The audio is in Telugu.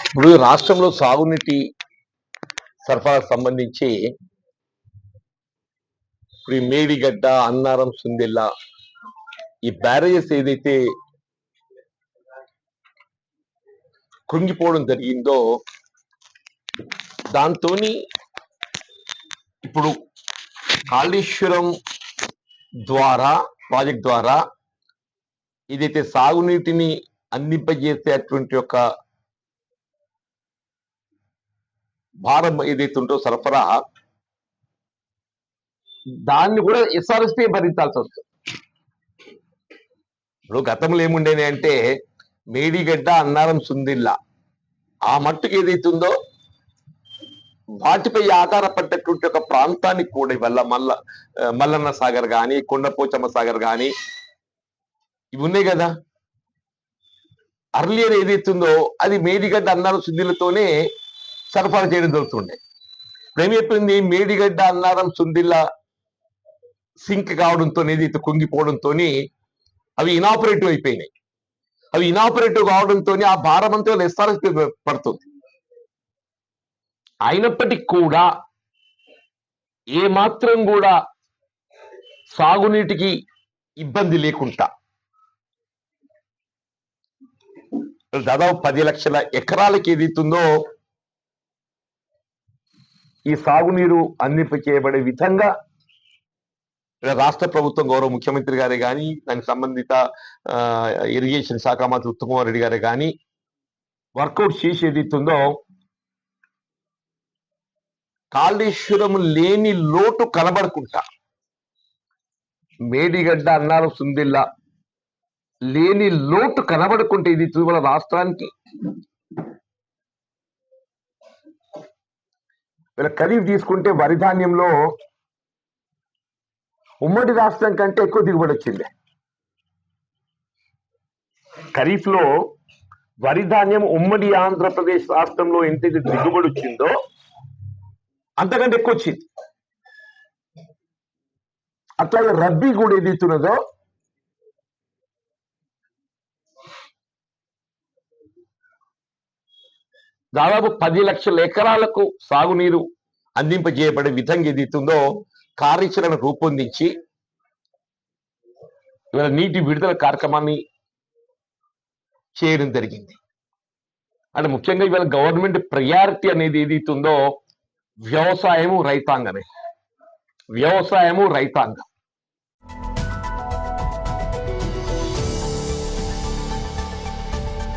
ఇప్పుడు రాష్ట్రంలో సాగునీటి సరఫరాకు సంబంధించి ఇప్పుడు ఈ మేడిగడ్డ, అన్నారం, సుందిల్ల ఈ బ్యారేజెస్ ఏదైతే కుంగిపోవడం జరిగిందో దాంతో ఇప్పుడు కాళేశ్వరం ద్వారా ప్రాజెక్ట్ ద్వారా ఏదైతే సాగునీటిని అందింపజేసేటువంటి ఒక భారం ఏదైతే ఉంటో సరఫరా దాన్ని కూడా ఎస్ఆర్ఎస్పీ భరించాల్సి వస్తుంది. ఇప్పుడు గతంలో ఏముండేది అంటే మేడిగడ్డ, అన్నారం, సుందిల్ల ఆ మట్టుకు ఏదైతుందో వాటిపై ఆధారపడ్డటువంటి ఒక ప్రాంతానికి కూడా వల్ల మల్లన్న సాగర్ కానీ, కొండపోచమ్మ సాగర్ కానీ ఇవి ఉన్నాయి కదా. అర్లియర్ ఏదైతుందో అది మేడిగడ్డ, అన్నారం, సుందిల్లతోనే సరఫరా చేయడం జరుగుతుండే. ఇప్పుడు చెప్పింది మేడిగడ్డ, అన్నారం, సుందిల్ల సింక్ కావడంతో ఏదైతే కుంగిపోవడంతో అవి ఇనాపరేటివ్ అయిపోయినాయి. అవి ఇనాపరేటివ్ కావడంతో ఆ భారం అంతా ఎస్ఆర్ఎస్పీ పడుతుంది. అయినప్పటికీ కూడా ఏమాత్రం కూడా సాగునీటికి ఇబ్బంది లేకుండా దాదాపు 10 లక్షల ఎకరాలకి ఏదైతుందో ఈ సాగునీరు అందింప చేయబడే విధంగా రాష్ట్ర ప్రభుత్వం గౌరవ ముఖ్యమంత్రి గారే కానీ, దానికి సంబంధిత ఇరిగేషన్ శాఖ మంత్రి ఉత్తమ్ కుమార్ రెడ్డి గారే కానీ వర్కౌట్ చేసి ఏదైతుందో కాళేశ్వరం లేని లోటు కనబడుకుంటా, మేడిగడ్డ, అన్నారం, సుందిల్ల లేని లోటు కనబడుకుంటే ఇది మన రాష్ట్రానికి ఖరీఫ్ తీసుకుంటే వరి ధాన్యంలో ఉమ్మడి రాష్ట్రం కంటే ఎక్కువ దిగుబడి వచ్చింది. ఖరీఫ్ లో వరి ధాన్యం ఉమ్మడి ఆంధ్రప్రదేశ్ రాష్ట్రంలో ఎంతైతే దిగుబడి వచ్చిందో అంతకంటే ఎక్కువ వచ్చింది. అట్లాగే రబ్బీ కూడా ఏదైతున్నదో దాదాపు 10 లక్షల ఎకరాలకు సాగునీరు అందింపజేయబడే విధంగా ఏదైతుందో కార్యాచరణ రూపొందించి ఇవాళ నీటి విడుదల కార్యక్రమాన్ని చేయడం జరిగింది. అంటే ముఖ్యంగా ఇవాళ గవర్నమెంట్ ప్రయారిటీ అనేది ఏదైతుందో వ్యవసాయము, రైతాంగమే. వ్యవసాయము, రైతాంగం